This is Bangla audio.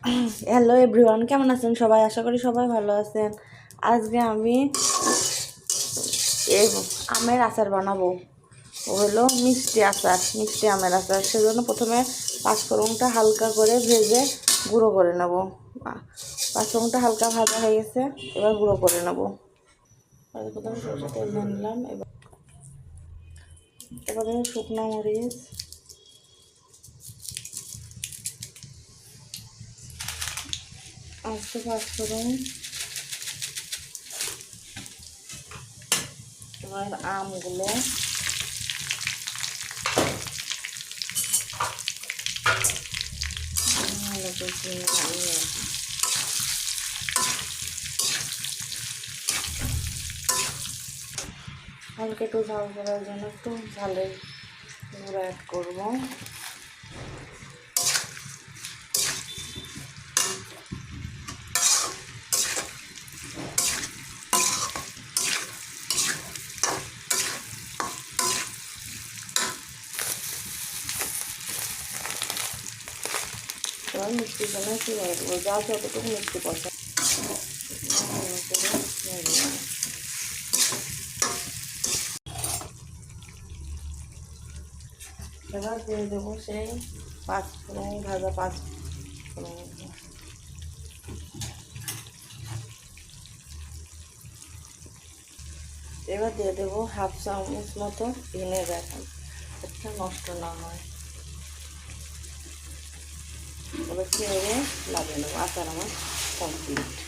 হ্যালো এভরিওয়ান, কেমন আছেন সবাই? আশা করি সবাই ভালো আছেন। আজকে আমি এই আমের আচার বানাবো। হলো মিষ্টি আচার, মিষ্টি আমের আচার। সেজন্য প্রথমে পাঁচফোড়নটা হালকা করে ভেজে গুঁড়ো করে নেব। পাঁচফোড়নটা হালকা ভাজা হয়ে গেছে, এবার গুঁড়ো করে নেব। প্রথমে সরষের তেল নিলাম, এবার শুকনো মরিচ, আস্তে পাঁচফোড়ন, এবার আমগুলো হালকা একটু ঝাল করার জন্য একটু ঝালের গুঁড়ো অ্যাড করবো। এবার মিষ্টির জন্য একটু দেবো, যা যতটুকু মিষ্টি পছন্দ। এবার দিয়ে দেবো সেই পাঁচফোড়ন, ভাজা পাঁচফোড়ন। এবার দিয়ে দেবো হাফ চামচ মতো ভিনেগার, এটা নষ্ট না হয়। এবার ছেড়ে লাগিয়ে নেবো। আচার আমার কমপ্লিট।